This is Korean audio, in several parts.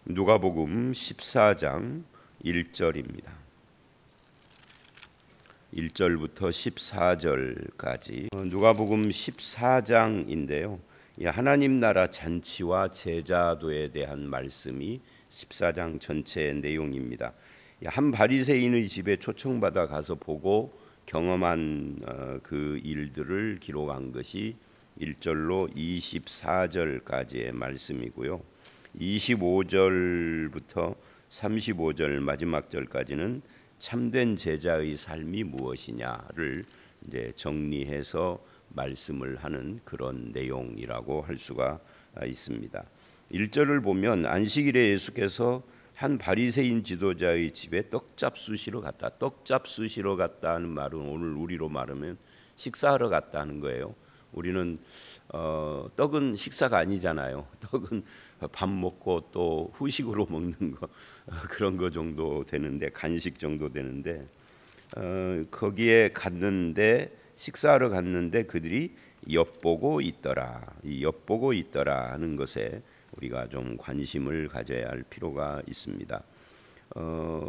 누가복음 14장 1절입니다. 1절부터 14절까지 누가복음 14장인데요. 하나님 나라 잔치와 제자도에 대한 말씀이 14장 전체의 내용입니다. 한 바리새인의 집에 초청받아 가서 보고 경험한 그 일들을 기록한 것이 1절로 24절까지의 말씀이고요. 25절부터 35절 마지막 절까지는 참된 제자의 삶이 무엇이냐를 이제 정리해서 말씀을 하는 그런 내용이라고 할 수가 있습니다. 1절을 보면 안식일에 예수께서 한 바리새인 지도자의 집에 떡잡수시러 갔다. 떡잡수시러 갔다는 말은 오늘 우리로 말하면 식사하러 갔다는 거예요. 우리는 떡은 식사가 아니잖아요. 떡은 밥 먹고 또 후식으로 먹는 거 그런 거 정도 되는데, 간식 정도 되는데 거기에 갔는데, 식사하러 갔는데 그들이 엿보고 있더라. 이 엿보고 있더라 하는 것에 우리가 좀 관심을 가져야 할 필요가 있습니다.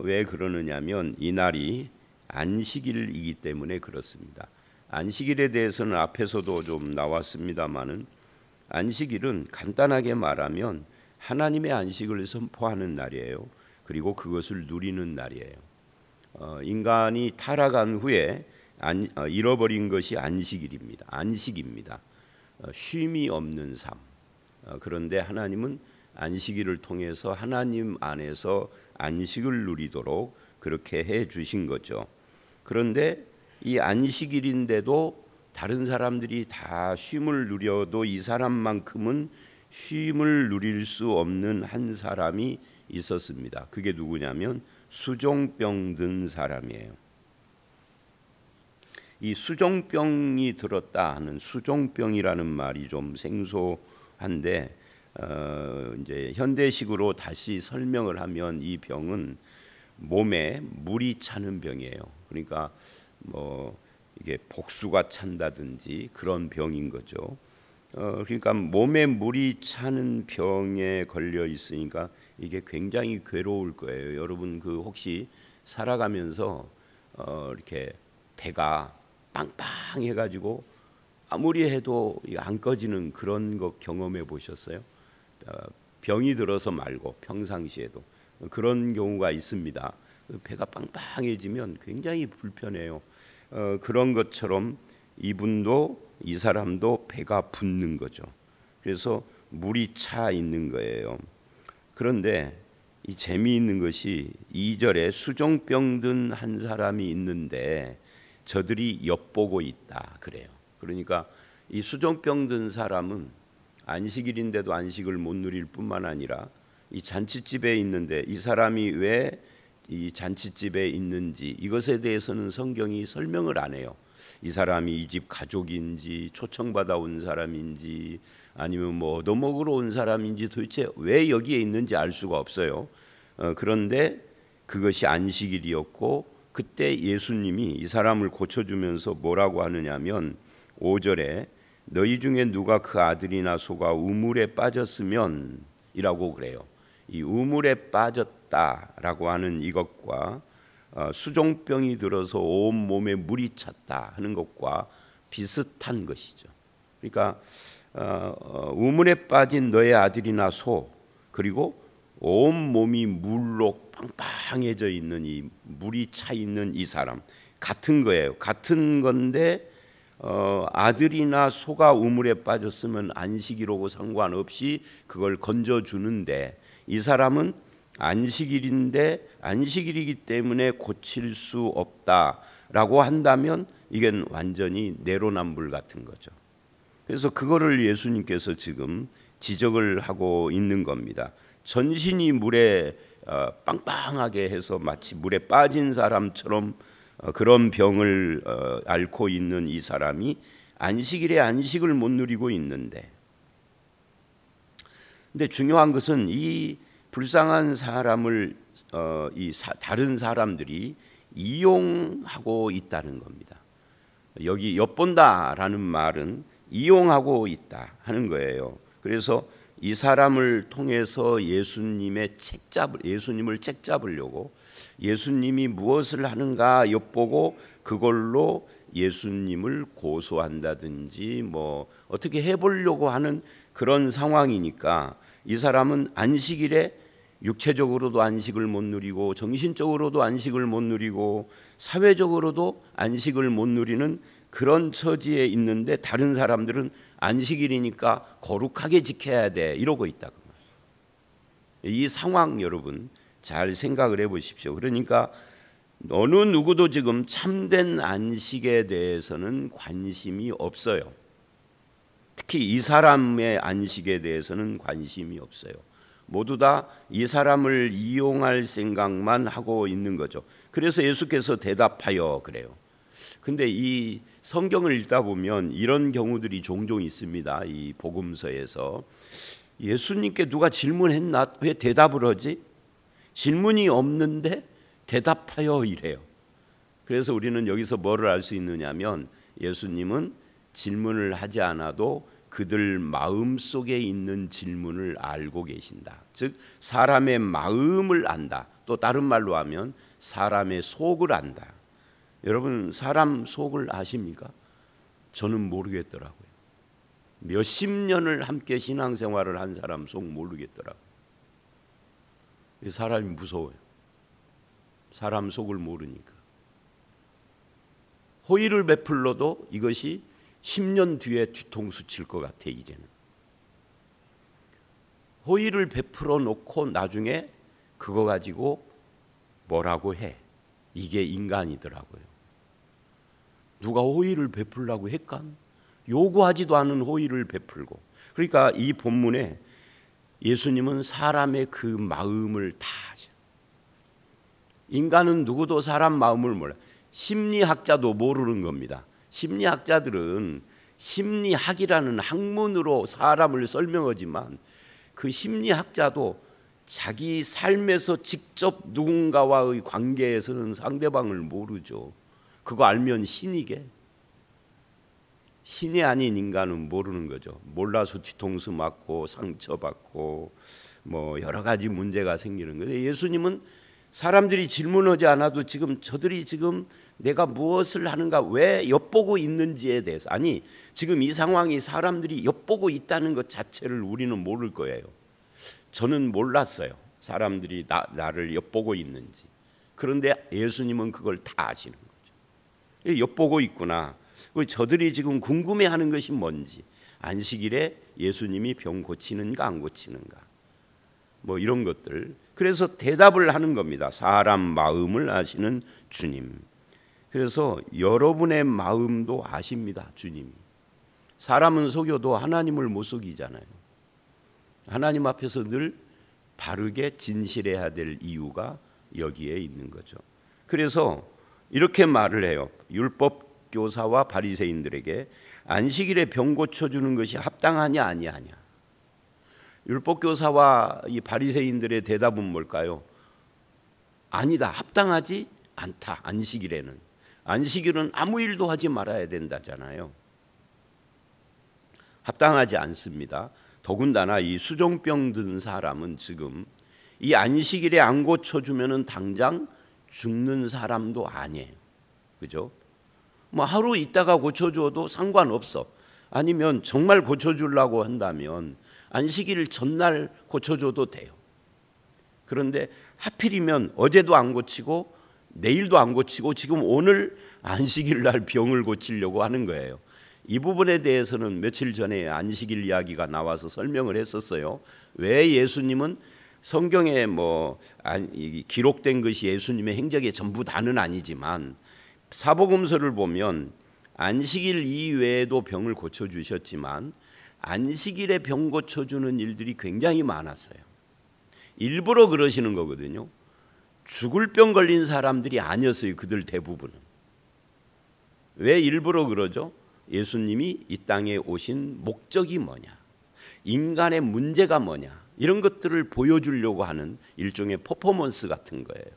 왜 그러느냐면 이날이 안식일이기 때문에 그렇습니다. 안식일에 대해서는 앞에서도 좀 나왔습니다마는 안식일은 간단하게 말하면 하나님의 안식을 선포하는 날이에요. 그리고 그것을 누리는 날이에요. 인간이 타락한 후에 잃어버린 것이 안식일입니다. 안식입니다. 쉼이 없는 삶. 그런데 하나님은 안식일을 통해서 하나님 안에서 안식을 누리도록 그렇게 해 주신 거죠. 그런데 이 안식일인데도 다른 사람들이 다 쉼을 누려도 이 사람만큼은 쉼을 누릴 수 없는 한 사람이 있었습니다. 그게 누구냐면 수종병 든 사람이에요. 이 수종병이 들었다 하는, 수종병이라는 말이 좀 생소한데 이제 현대식으로 다시 설명을 하면 이 병은 몸에 물이 차는 병이에요. 그러니까 이게 복수가 찬다든지 그런 병인 거죠. 그러니까 몸에 물이 차는 병에 걸려 있으니까 이게 굉장히 괴로울 거예요. 여러분 혹시 살아가면서 이렇게 배가 빵빵해가지고 아무리 해도 안 꺼지는 그런 거 경험해 보셨어요? 병이 들어서 말고 평상시에도 그런 경우가 있습니다. 배가 빵빵해지면 굉장히 불편해요. 그런 것처럼 이 사람도 배가 붓는 거죠. 그래서 물이 차 있는 거예요. 그런데 이 재미있는 것이 2절에 수종병 든 한 사람이 있는데 저들이 엿보고 있다 그래요. 그러니까 이 수종병 든 사람은 안식일인데도 안식을 못 누릴 뿐만 아니라 이 잔치집에 있는데 이 사람이 왜 이 잔치집에 있는지 이것에 대해서는 성경이 설명을 안 해요. 이 사람이 이 집 가족인지 초청받아 온 사람인지 아니면 얻어먹으러 온 사람인지 도대체 왜 여기에 있는지 알 수가 없어요. 그런데 그것이 안식일이었고 그때 예수님이 이 사람을 고쳐주면서 뭐라고 하느냐면 5절에 너희 중에 누가 그 아들이나 소가 우물에 빠졌으면 이라고 그래요. 이 우물에 빠졌다라고 하는 이것과 수종병이 들어서 온 몸에 물이 찼다 하는 것과 비슷한 것이죠. 그러니까 우물에 빠진 너의 아들이나 소, 그리고 온 몸이 물로 빵빵해져 있는 이 물이 차 있는 이 사람 같은 거예요. 같은 건데 아들이나 소가 우물에 빠졌으면 안식일하고 상관없이 그걸 건져주는데 이 사람은 안식일인데 안식일이기 때문에 고칠 수 없다라고 한다면 이건 완전히 내로남불 같은 거죠. 그래서 그거를 예수님께서 지금 지적을 하고 있는 겁니다. 전신이 물에 빵빵하게 해서 마치 물에 빠진 사람처럼 그런 병을 앓고 있는 이 사람이 안식일에 안식을 못 누리고 있는데, 근데 중요한 것은 이 불쌍한 사람을 다른 사람들이 이용하고 있다는 겁니다. 여기 엿본다라는 말은 이용하고 있다 하는 거예요. 그래서 이 사람을 통해서 예수님을 책잡으려고 예수님이 무엇을 하는가 엿보고 그걸로 예수님을 고소한다든지 뭐 어떻게 해보려고 하는 그런 상황이니까 이 사람은 안식일에 육체적으로도 안식을 못 누리고 정신적으로도 안식을 못 누리고 사회적으로도 안식을 못 누리는 그런 처지에 있는데 다른 사람들은 안식일이니까 거룩하게 지켜야 돼 이러고 있다고. 이 상황 여러분 잘 생각을 해보십시오. 그러니까 어느 누구도 지금 참된 안식에 대해서는 관심이 없어요. 특히 이 사람의 안식에 대해서는 관심이 없어요. 모두 다 이 사람을 이용할 생각만 하고 있는 거죠. 그래서 예수께서 대답하여 그래요. 근데 이 성경을 읽다 보면 이런 경우들이 종종 있습니다. 이 복음서에서 예수님께 누가 질문했나? 왜 대답을 하지? 질문이 없는데 대답하여 이래요. 그래서 우리는 여기서 뭐를 알 수 있느냐면 예수님은 질문을 하지 않아도 그들 마음 속에 있는 질문을 알고 계신다. 즉 사람의 마음을 안다. 또 다른 말로 하면 사람의 속을 안다. 여러분 사람 속을 아십니까? 저는 모르겠더라고요. 몇십 년을 함께 신앙생활을 한 사람 속 모르겠더라고요. 사람이 무서워요. 사람 속을 모르니까. 호의를 베풀러도 이것이 10년 뒤에 뒤통수 칠 것 같아. 이제는 호의를 베풀어 놓고 나중에 그거 가지고 뭐라고 해. 이게 인간이더라고요. 누가 호의를 베풀라고 했까? 요구하지도 않은 호의를 베풀고. 그러니까 이 본문에 예수님은 사람의 그 마음을 다 아셔. 인간은 누구도 사람 마음을 몰라. 심리학자도 모르는 겁니다. 심리학자들은 심리학이라는 학문으로 사람을 설명하지만 그 심리학자도 자기 삶에서 직접 누군가와의 관계에서는 상대방을 모르죠. 그거 알면 신이게. 신이 아닌 인간은 모르는 거죠. 몰라서 뒤통수 맞고 상처받고 뭐 여러 가지 문제가 생기는 거예요. 예수님은 사람들이 질문하지 않아도 지금 저들이 지금 내가 무엇을 하는가 왜 엿보고 있는지에 대해서 아니 지금 이 상황이 사람들이 엿보고 있다는 것 자체를 우리는 모를 거예요. 저는 몰랐어요. 사람들이 나를 엿보고 있는지. 그런데 예수님은 그걸 다 아시는 거죠. 엿보고 있구나. 저들이 지금 궁금해하는 것이 뭔지. 안식일에 예수님이 병 고치는가 안 고치는가. 뭐 이런 것들. 그래서 대답을 하는 겁니다. 사람 마음을 아시는 주님. 그래서 여러분의 마음도 아십니다. 주님이. 사람은 속여도 하나님을 못 속이잖아요. 하나님 앞에서 늘 바르게 진실해야 될 이유가 여기에 있는 거죠. 그래서 이렇게 말을 해요. 율법 교사와 바리새인들에게 안식일에 병 고쳐주는 것이 합당하냐 아니하냐. 율법 교사와 이 바리새인들의 대답은 뭘까요? 아니다. 합당하지 않다. 안식일에는. 안식일은 아무 일도 하지 말아야 된다잖아요. 합당하지 않습니다. 더군다나 이 수종병 든 사람은 지금 이 안식일에 안 고쳐주면은 당장 죽는 사람도 아니에요. 그죠? 뭐 하루 있다가 고쳐줘도 상관없어. 아니면 정말 고쳐주려고 한다면 안식일 전날 고쳐줘도 돼요. 그런데 하필이면 어제도 안 고치고 내일도 안 고치고 지금 오늘 안식일 날 병을 고치려고 하는 거예요. 이 부분에 대해서는 며칠 전에 안식일 이야기가 나와서 설명을 했었어요. 왜 예수님은 성경에 기록된 것이 예수님의 행적의 전부 다는 아니지만 사복음서를 보면 안식일 이외에도 병을 고쳐주셨지만 안식일에 병 고쳐주는 일들이 굉장히 많았어요. 일부러 그러시는 거거든요. 죽을 병 걸린 사람들이 아니었어요. 그들 대부분은. 왜 일부러 그러죠? 예수님이 이 땅에 오신 목적이 뭐냐, 인간의 문제가 뭐냐, 이런 것들을 보여주려고 하는 일종의 퍼포먼스 같은 거예요.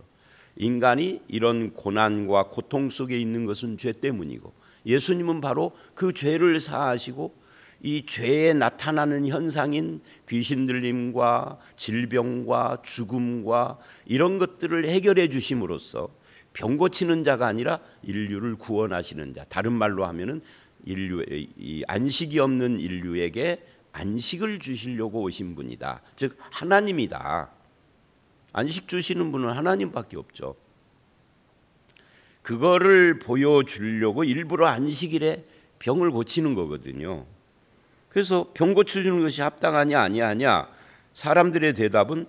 인간이 이런 고난과 고통 속에 있는 것은 죄 때문이고 예수님은 바로 그 죄를 사하시고 이 죄에 나타나는 현상인 귀신 들림과 질병과 죽음과 이런 것들을 해결해 주심으로써 병 고치는 자가 아니라 인류를 구원하시는 자, 다른 말로 하면은 이 안식이 없는 인류에게 안식을 주시려고 오신 분이다. 즉 하나님이다. 안식 주시는 분은 하나님밖에 없죠. 그거를 보여주려고 일부러 안식일에 병을 고치는 거거든요. 그래서 병 고쳐주는 것이 합당하냐 아니하냐, 사람들의 대답은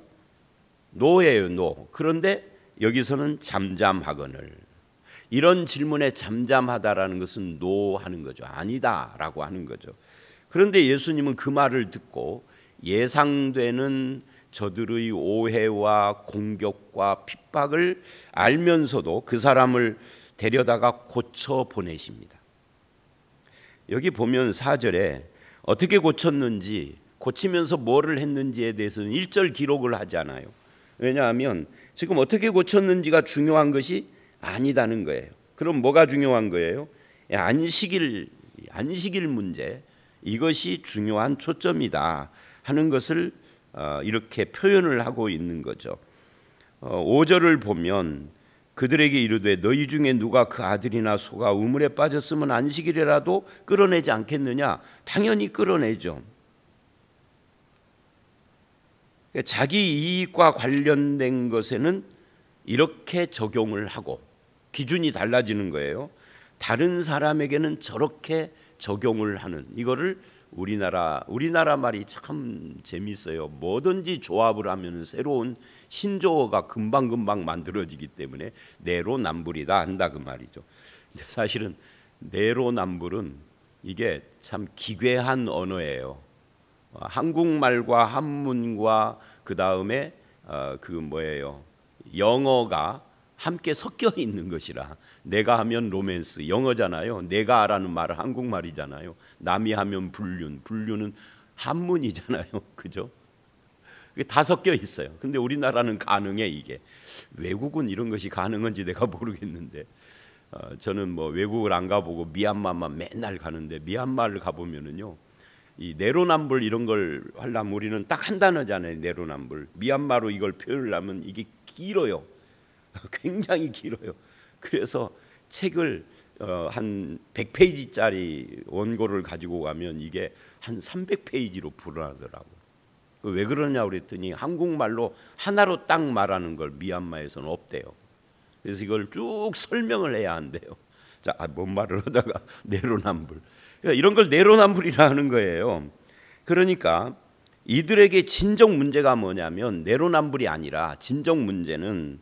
노예요, 노. 그런데 여기서는 잠잠하거늘, 이런 질문에 잠잠하다라는 것은 노 하는 거죠. 아니다라고 하는 거죠. 그런데 예수님은 그 말을 듣고 예상되는 저들의 오해와 공격과 핍박을 알면서도 그 사람을 데려다가 고쳐 보내십니다. 여기 보면 4절에 어떻게 고쳤는지, 고치면서 뭐를 했는지에 대해서는 1절 기록을 하지 않아요. 왜냐하면 지금 어떻게 고쳤는지가 중요한 것이 아니다는 거예요. 그럼 뭐가 중요한 거예요? 안식일 문제, 이것이 중요한 초점이다 하는 것을 이렇게 표현을 하고 있는 거죠. 5절을 보면 그들에게 이르되 너희 중에 누가 그 아들이나 소가 우물에 빠졌으면 안식일이라도 끌어내지 않겠느냐? 당연히 끌어내죠. 자기 이익과 관련된 것에는 이렇게 적용을 하고 기준이 달라지는 거예요. 다른 사람에게는 저렇게 적용을 하는, 이거를 우리나라 말이 참 재밌어요. 뭐든지 조합을 하면 새로운 신조어가 금방금방 만들어지기 때문에 내로남불이다 한다 그 말이죠. 근데 사실은 내로남불은 이게 참 기괴한 언어예요. 한국말과 한문과 그 다음에 영어가 함께 섞여 있는 것이라. 내가 하면 로맨스, 영어잖아요. 내가라는 말은 한국말이잖아요. 남이 하면 불륜은 한문이잖아요. 그죠? 다 섞여 있어요. 근데 우리나라는 가능해. 이게 외국은 이런 것이 가능한지 내가 모르겠는데, 저는 뭐 외국을 안 가보고 미얀마만 맨날 가는데, 미얀마를 가보면은요, 이 내로남불 이런 걸 하려면 우리는 딱 한 단어잖아요. 내로남불. 미얀마로 이걸 표현을 하면 이게 길어요. 굉장히 길어요. 그래서 책을 한 100페이지짜리 원고를 가지고 가면 이게 한 300페이지로 불어나더라고요. 왜 그러냐 그랬더니 한국말로 하나로 딱 말하는 걸 미얀마에서는 없대요. 그래서 이걸 쭉 설명을 해야 한대요. 자, 뭔 말을 하다가 내로남불. 그러니까 이런 걸 내로남불이라 하는 거예요. 그러니까 이들에게 진정 문제가 뭐냐면 내로남불이 아니라 진정 문제는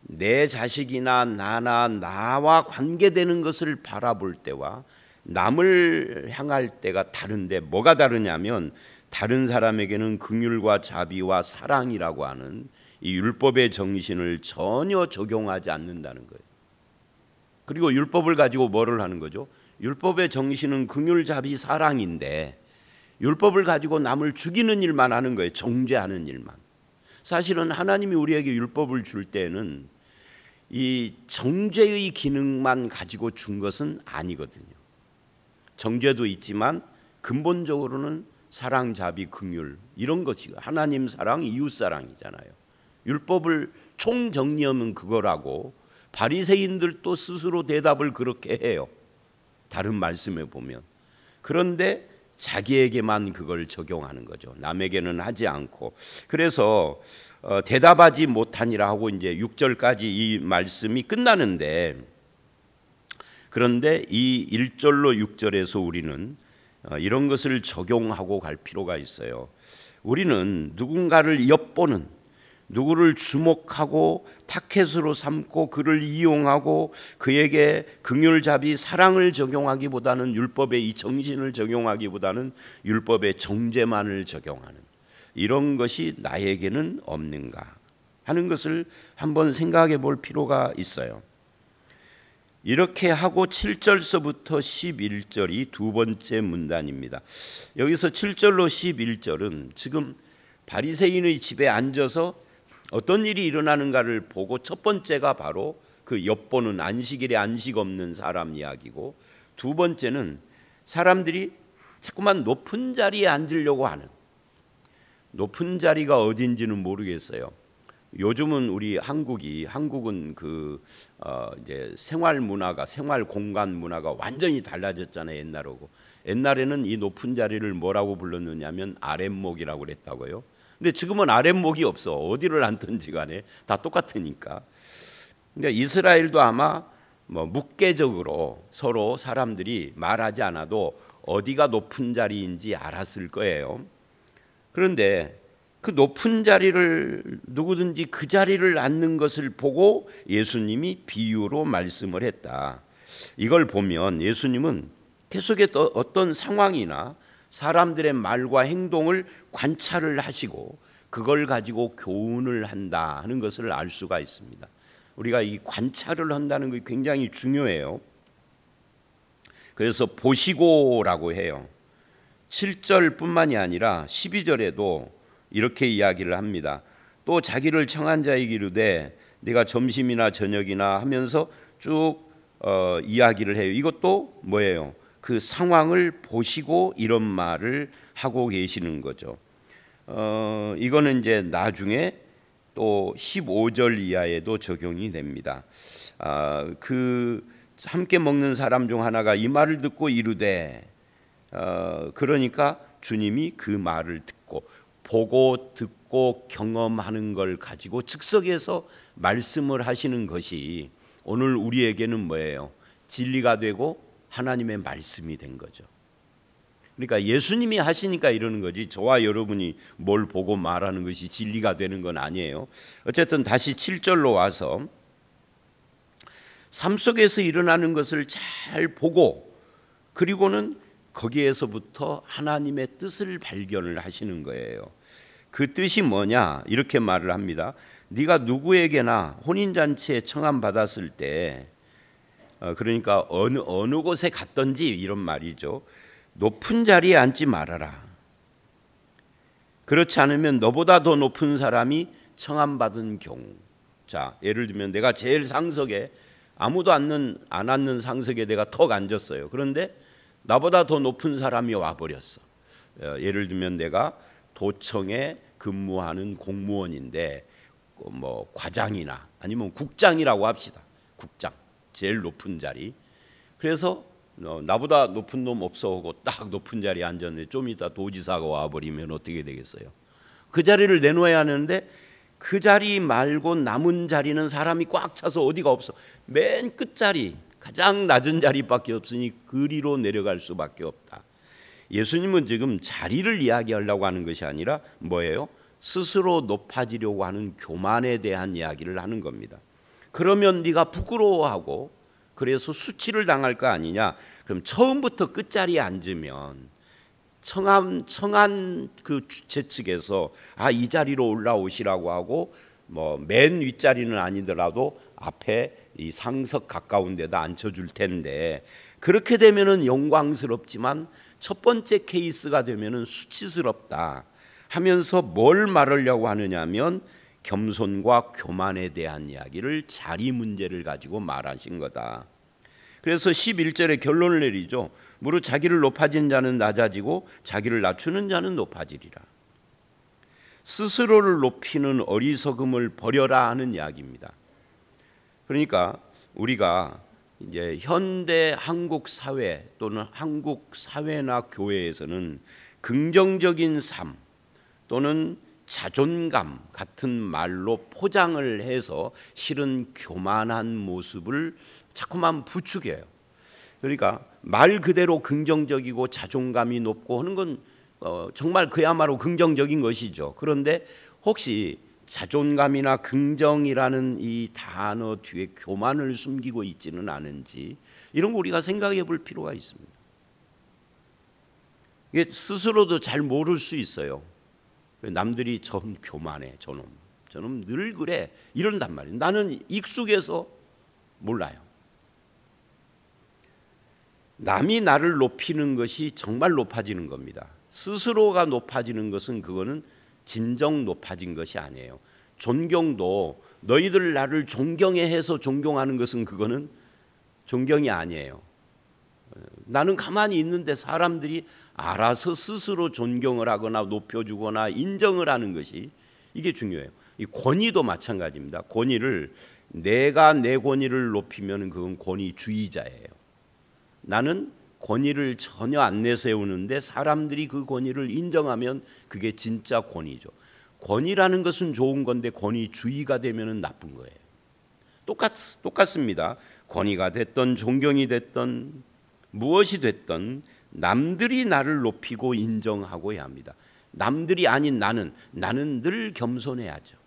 내 자식이나 나와 관계되는 것을 바라볼 때와 남을 향할 때가 다른데, 뭐가 다르냐면 다른 사람에게는 긍휼과 자비와 사랑이라고 하는 이 율법의 정신을 전혀 적용하지 않는다는 거예요. 그리고 율법을 가지고 뭐를 하는 거죠? 율법의 정신은 긍휼, 자비, 사랑인데 율법을 가지고 남을 죽이는 일만 하는 거예요. 정죄하는 일만. 사실은 하나님이 우리에게 율법을 줄 때는 이 정죄의 기능만 가지고 준 것은 아니거든요. 정죄도 있지만 근본적으로는 사랑, 자비, 긍휼 이런 것이 하나님 사랑, 이웃 사랑이잖아요. 율법을 총정리하면 그거라고 바리새인들도 스스로 대답을 그렇게 해요. 다른 말씀에 보면. 그런데 자기에게만 그걸 적용하는 거죠. 남에게는 하지 않고. 그래서 대답하지 못하니라 하고 이제 6절까지 이 말씀이 끝나는데, 그런데 이 1절로 6절에서 우리는 이런 것을 적용하고 갈 필요가 있어요. 우리는 누군가를 엿보는, 누구를 주목하고 타켓으로 삼고 그를 이용하고 그에게 긍휼, 자비, 사랑을 적용하기보다는, 율법의 이 정신을 적용하기보다는 율법의 정죄만을 적용하는 이런 것이 나에게는 없는가 하는 것을 한번 생각해 볼 필요가 있어요. 이렇게 하고 7절서부터 11절이 두 번째 문단입니다. 여기서 7절로 11절은 지금 바리새인의 집에 앉아서 어떤 일이 일어나는가를 보고, 첫 번째가 바로 그 엿보는 안식일에 안식 없는 사람 이야기고, 두 번째는 사람들이 자꾸만 높은 자리에 앉으려고 하는, 높은 자리가 어딘지는 모르겠어요. 요즘은 우리 한국은 이제 생활 문화가, 생활 공간 문화가 완전히 달라졌잖아요. 옛날에는 이 높은 자리를 뭐라고 불렀느냐면 아랫목이라고 그랬다고요. 근데 지금은 아랫목이 없어. 어디를 앉든지 간에 다 똑같으니까. 그러니까 이스라엘도 아마 묵계적으로 서로 사람들이 말하지 않아도 어디가 높은 자리인지 알았을 거예요. 그런데 그 높은 자리를 누구든지 그 자리를 앉는 것을 보고 예수님이 비유로 말씀을 했다. 이걸 보면 예수님은 계속해서 어떤 상황이나 사람들의 말과 행동을 관찰을 하시고 그걸 가지고 교훈을 한다 하는 것을 알 수가 있습니다. 우리가 이 관찰을 한다는 게 굉장히 중요해요. 그래서 보시고라고 해요. 7절뿐만이 아니라 12절에도 이렇게 이야기를 합니다. 또 자기를 청한 자에게 이르되 네가 점심이나 저녁이나 하면서 쭉 이야기를 해요. 이것도 뭐예요? 그 상황을 보시고 이런 말을 하고 계시는 거죠. 이거는 이제 나중에 또 15절 이하에도 적용이 됩니다. 그 함께 먹는 사람 중 하나가 이 말을 듣고 이르되, 그러니까 주님이 그 말을 듣고 보고 듣고 경험하는 걸 가지고 즉석에서 말씀을 하시는 것이 오늘 우리에게는 뭐예요? 진리가 되고 하나님의 말씀이 된 거죠. 그러니까 예수님이 하시니까 이러는 거지 저와 여러분이 뭘 보고 말하는 것이 진리가 되는 건 아니에요. 어쨌든 다시 7절로 와서 삶 속에서 일어나는 것을 잘 보고 그리고는 거기에서부터 하나님의 뜻을 발견을 하시는 거예요. 그 뜻이 뭐냐? 이렇게 말을 합니다. 네가 누구에게나 혼인잔치에 청함받았을 때, 그러니까 어느 곳에 갔든지 이런 말이죠. 높은 자리에 앉지 말아라. 그렇지 않으면 너보다 더 높은 사람이 청함받은 경우, 자 예를 들면 내가 제일 상석에 아무도 안 앉는 상석에 내가 턱 앉았어요. 그런데 나보다 더 높은 사람이 와버렸어. 예를 들면 내가 도청에 근무하는 공무원인데 뭐 과장이나 아니면 국장이라고 합시다. 국장, 제일 높은 자리. 그래서 나보다 높은 놈 없어 하고 딱 높은 자리에 앉았는데 좀 이따 도지사가 와버리면 어떻게 되겠어요? 그 자리를 내놓아야 하는데 그 자리 말고 남은 자리는 사람이 꽉 차서 어디가 없어. 맨 끝자리, 가장 낮은 자리밖에 없으니 그리로 내려갈 수밖에 없다. 예수님은 지금 자리를 이야기하려고 하는 것이 아니라 뭐예요? 스스로 높아지려고 하는 교만에 대한 이야기를 하는 겁니다. 그러면 네가 부끄러워하고 그래서 수치를 당할 거 아니냐? 그럼 처음부터 끝자리에 앉으면 청한 그 주최 측에서 이 자리로 올라오시라고 하고 뭐 맨 윗자리는 아니더라도 앞에 이 상석 가까운 데다 앉혀줄 텐데 그렇게 되면은 영광스럽지만 첫 번째 케이스가 되면은 수치스럽다 하면서 뭘 말하려고 하느냐면 겸손과 교만에 대한 이야기를 자리 문제를 가지고 말하신 거다. 그래서 11절에 결론을 내리죠. 무릇 자기를 높아진 자는 낮아지고 자기를 낮추는 자는 높아지리라. 스스로를 높이는 어리석음을 버려라 하는 이야기입니다. 그러니까 우리가 이제 현대 한국 사회 또는 한국 사회나 교회에서는 긍정적인 삶 또는 자존감 같은 말로 포장을 해서 실은 교만한 모습을 자꾸만 부추겨요. 그러니까 말 그대로 긍정적이고 자존감이 높고 하는 건 정말 그야말로 긍정적인 것이죠. 그런데 혹시 자존감이나 긍정이라는 이 단어 뒤에 교만을 숨기고 있지는 않은지 이런 거 우리가 생각해 볼 필요가 있습니다. 이게 스스로도 잘 모를 수 있어요. 남들이 전 교만해, 저놈 늘 그래 이런단 말이에요. 나는 익숙해서 몰라요. 남이 나를 높이는 것이 정말 높아지는 겁니다. 스스로가 높아지는 것은 그거는 진정 높아진 것이 아니에요. 존경도 너희들 나를 존경해 해서 존경하는 것은 그거는 존경이 아니에요. 나는 가만히 있는데 사람들이 알아서 스스로 존경을 하거나 높여주거나 인정을 하는 것이 이게 중요해요. 이 권위도 마찬가지입니다. 권위를 내가 내 권위를 높이면 그건 권위주의자예요. 나는 권위를 전혀 안 내세우는데 사람들이 그 권위를 인정하면 그게 진짜 권위죠. 권위라는 것은 좋은 건데 권위주의가 되면 나쁜 거예요. 똑같습니다. 권위가 됐던 존경이 됐던 무엇이 됐던 남들이 나를 높이고 인정하고야 합니다. 남들이 아닌 나는 늘 겸손해야죠.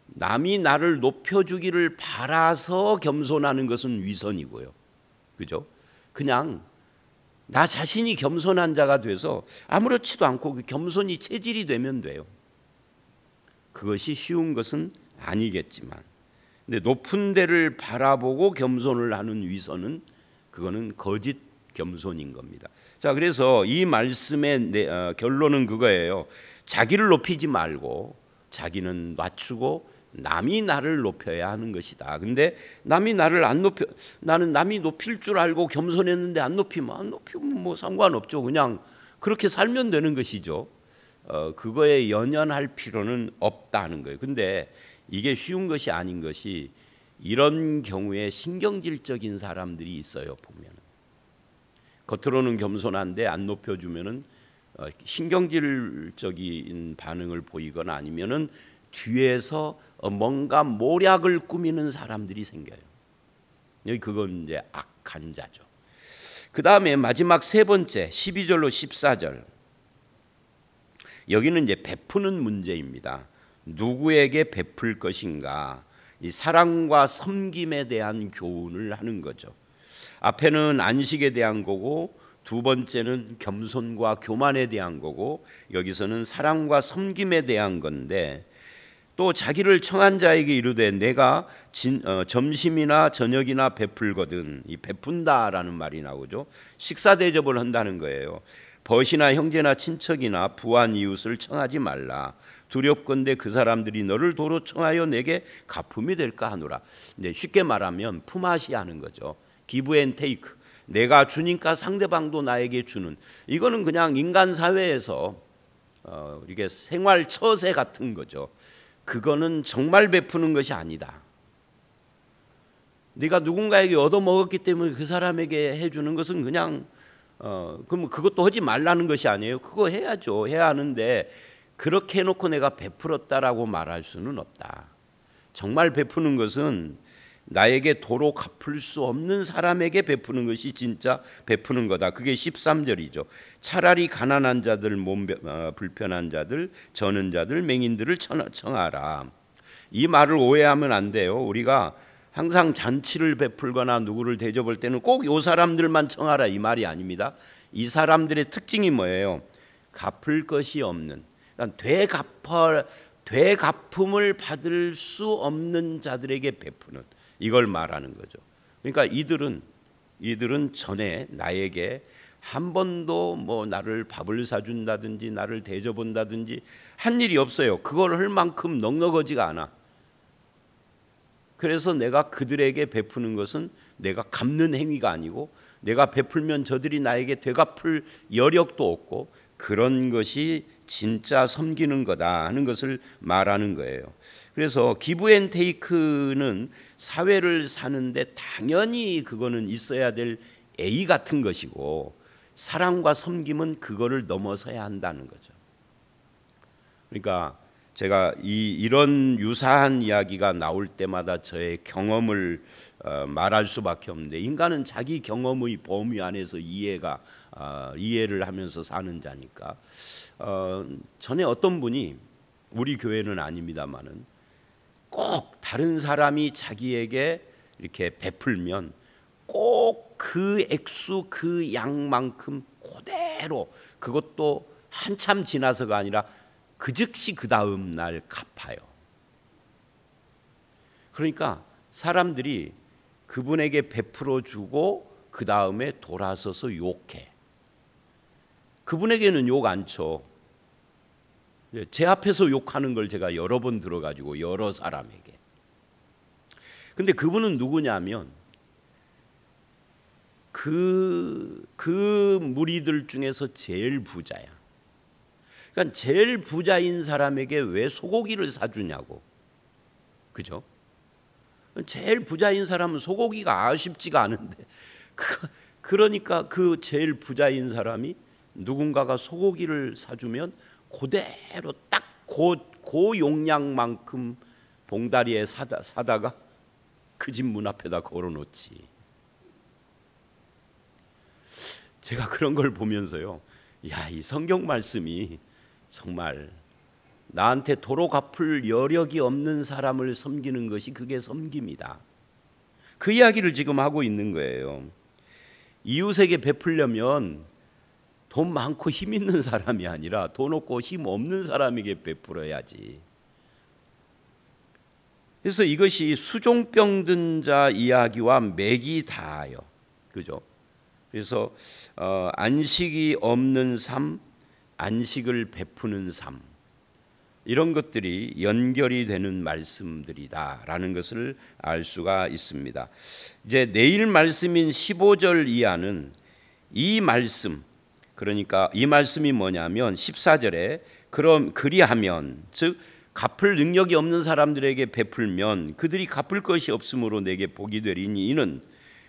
남이 나를 높여주기를 바라서 겸손하는 것은 위선이고요. 그죠? 그냥 나 자신이 겸손한 자가 돼서 아무렇지도 않고 그 겸손이 체질이 되면 돼요. 그것이 쉬운 것은 아니겠지만, 근데 높은 데를 바라보고 겸손을 하는 위선은 그거는 거짓 겸손인 겁니다. 자, 그래서 이 말씀의 결론은 그거예요. 자기를 높이지 말고 자기는 낮추고 남이 나를 높여야 하는 것이다. 근데 남이 나를 안 높여, 나는 남이 높일 줄 알고 겸손했는데 안 높이면 뭐 상관없죠. 그냥 그렇게 살면 되는 것이죠. 그거에 연연할 필요는 없다는 거예요. 근데 이게 쉬운 것이 아닌 것이 이런 경우에 신경질적인 사람들이 있어요. 보면 겉으로는 겸손한데 안 높여주면은 신경질적인 반응을 보이거나 아니면은 뒤에서 뭔가 모략을 꾸미는 사람들이 생겨요. 여기 그건 이제 악한 자죠. 그 다음에 마지막 세 번째 12절로 14절, 여기는 이제 베푸는 문제입니다. 누구에게 베풀 것인가, 이 사랑과 섬김에 대한 교훈을 하는 거죠. 앞에는 안식에 대한 거고 두 번째는 겸손과 교만에 대한 거고 여기서는 사랑과 섬김에 대한 건데, 또 자기를 청한 자에게 이르되 내가 점심이나 저녁이나 베풀거든, 이 베푼다라는 말이 나오죠. 식사 대접을 한다는 거예요. 벗이나 형제나 친척이나 부한 이웃을 청하지 말라. 두렵건대 그 사람들이 너를 도로 청하여 내게 갚음이 될까 하노라. 이제 쉽게 말하면 품앗이 하는 거죠. 기브 앤 테이크. 내가 주니까 상대방도 나에게 주는, 이거는 그냥 인간 사회에서 이게 생활 처세 같은 거죠. 그거는 정말 베푸는 것이 아니다. 네가 누군가에게 얻어먹었기 때문에 그 사람에게 해주는 것은 그냥 그럼 그것도 하지 말라는 것이 아니에요. 그거 해야죠. 해야 하는데 그렇게 해놓고 내가 베풀었다라고 말할 수는 없다. 정말 베푸는 것은 나에게 도로 갚을 수 없는 사람에게 베푸는 것이 진짜 베푸는 거다. 그게 13절이죠. 차라리 가난한 자들, 몸 불편한 자들, 저는 자들, 맹인들을 청하라. 이 말을 오해하면 안 돼요. 우리가 항상 잔치를 베풀거나 누구를 대접할 때는 꼭 이 사람들만 청하라 이 말이 아닙니다. 이 사람들의 특징이 뭐예요? 갚을 것이 없는, 그러니까 되갚음을 받을 수 없는 자들에게 베푸는, 이걸 말하는 거죠. 그러니까 이들은 전에 나에게 한 번도 뭐 나를 밥을 사준다든지 나를 대접한다든지 한 일이 없어요. 그걸 할 만큼 넉넉하지가 않아. 그래서 내가 그들에게 베푸는 것은 내가 갚는 행위가 아니고, 내가 베풀면 저들이 나에게 되갚을 여력도 없고, 그런 것이 진짜 섬기는 거다 하는 것을 말하는 거예요. 그래서 기브 앤 테이크는 사회를 사는데 당연히 그거는 있어야 될 A 같은 것이고, 사랑과 섬김은 그거를 넘어서야 한다는 거죠. 그러니까 제가 이런 유사한 이야기가 나올 때마다 저의 경험을 말할 수밖에 없는데, 인간은 자기 경험의 범위 안에서 이해를 하면서 사는 자니까, 전에 어떤 분이, 우리 교회는 아닙니다만은, 꼭 다른 사람이 자기에게 이렇게 베풀면 꼭 그 액수 그 양만큼 그대로, 그것도 한참 지나서가 아니라 그 즉시 그 다음 날 갚아요. 그러니까 사람들이 그분에게 베풀어 주고 그 다음에 돌아서서 욕해. 그분에게는 욕 안 쳐. 제 앞에서 욕하는 걸 제가 여러 번 들어가지고, 여러 사람에게. 근데 그분은 누구냐면 그 무리들 중에서 제일 부자야. 그러니까 제일 부자인 사람에게 왜 소고기를 사주냐고. 그죠? 제일 부자인 사람은 소고기가 아쉽지가 않은데 그러니까 그 제일 부자인 사람이 누군가가 소고기를 사주면 그대로 딱 그 용량만큼 봉다리에 사다가 그 집 문 앞에다 걸어놓지. 제가 그런 걸 보면서요, 야, 이 성경 말씀이 정말 나한테 도로 갚을 여력이 없는 사람을 섬기는 것이 그게 섬김이다. 그 이야기를 지금 하고 있는 거예요. 이웃에게 베풀려면 돈 많고 힘 있는 사람이 아니라 돈 없고 힘 없는 사람에게 베풀어야지. 그래서 이것이 수종병 든 자 이야기와 맥이 닿아요. 그죠? 그래서 안식이 없는 삶, 안식을 베푸는 삶, 이런 것들이 연결이 되는 말씀들이다라는 것을 알 수가 있습니다. 이제 내일 말씀인 15절 이하는 이 말씀, 그러니까 이 말씀이 뭐냐면 14절에 그럼 그리하면, 즉 갚을 능력이 없는 사람들에게 베풀면 그들이 갚을 것이 없으므로 내게 복이 되리니 이는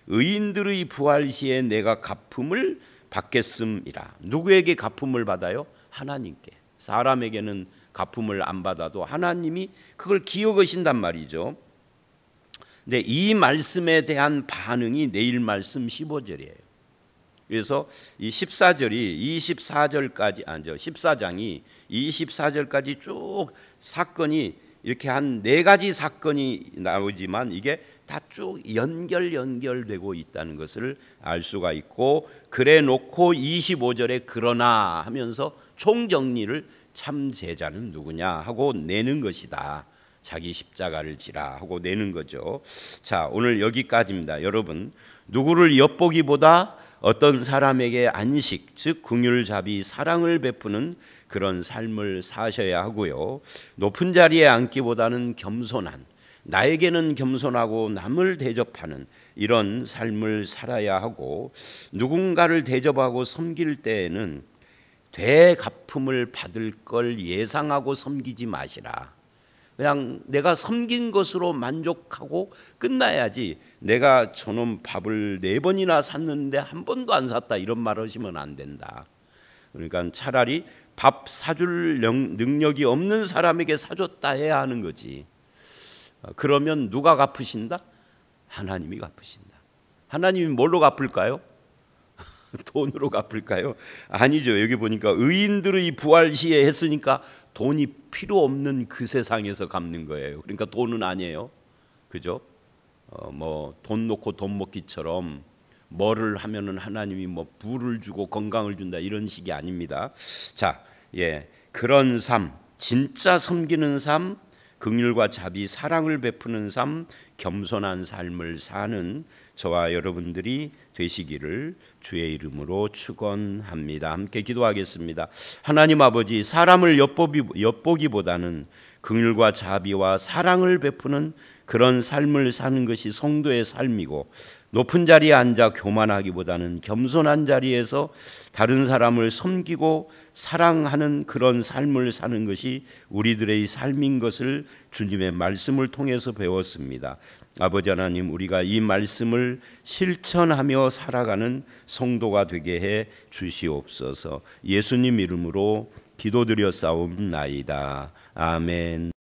의인들의 부활 시에 내가 갚음을 받겠음이라. 누구에게 갚음을 받아요? 하나님께. 사람에게는 갚음을 안 받아도 하나님이 그걸 기억하신단 말이죠. 근데 이 말씀에 대한 반응이 내일 말씀 15절이에요. 그래서 이 14절이 24절까지 14장이 24절까지 쭉 사건이 이렇게 한 4가지 사건이 나오지만 이게 다 쭉 연결되고 있다는 것을 알 수가 있고, 그래 놓고 25절에 그러나 하면서 총정리를 참 제자는 누구냐 하고 내는 것이다. 자기 십자가를 지라 하고 내는 거죠. 자, 오늘 여기까지입니다. 여러분, 누구를 엿보기보다 어떤 사람에게 안식, 즉 긍휼자비, 사랑을 베푸는 그런 삶을 사셔야 하고요. 높은 자리에 앉기보다는 겸손한, 나에게는 겸손하고 남을 대접하는 이런 삶을 살아야 하고, 누군가를 대접하고 섬길 때에는 되갚음을 받을 걸 예상하고 섬기지 마시라. 그냥 내가 섬긴 것으로 만족하고 끝나야지, 내가 저놈 밥을 4번이나 샀는데 한 번도 안 샀다 이런 말 하시면 안 된다. 그러니까 차라리 밥 사줄 능력이 없는 사람에게 사줬다 해야 하는 거지. 그러면 누가 갚으신다? 하나님이 갚으신다. 하나님이 뭘로 갚을까요? 돈으로 갚을까요? 아니죠. 여기 보니까 의인들의 부활 시에 했으니까 돈이 필요 없는 그 세상에서 갚는 거예요. 그러니까 돈은 아니에요. 그죠? 뭐 돈 놓고 돈 먹기처럼 뭐를 하면은 하나님이 뭐 부를 주고 건강을 준다 이런 식이 아닙니다. 자, 그런 삶, 진짜 섬기는 삶, 긍휼과 자비, 사랑을 베푸는 삶, 겸손한 삶을 사는 저와 여러분들이 되시기를 주의 이름으로 축원합니다. 함께 기도하겠습니다. 하나님 아버지, 사람을 엿보기보다는 긍휼과 자비와 사랑을 베푸는 그런 삶을 사는 것이 성도의 삶이고, 높은 자리에 앉아 교만하기보다는 겸손한 자리에서 다른 사람을 섬기고 사랑하는 그런 삶을 사는 것이 우리들의 삶인 것을 주님의 말씀을 통해서 배웠습니다. 아버지 하나님, 우리가 이 말씀을 실천하며 살아가는 성도가 되게 해 주시옵소서. 예수님 이름으로 기도드려 싸움나이다. 아멘.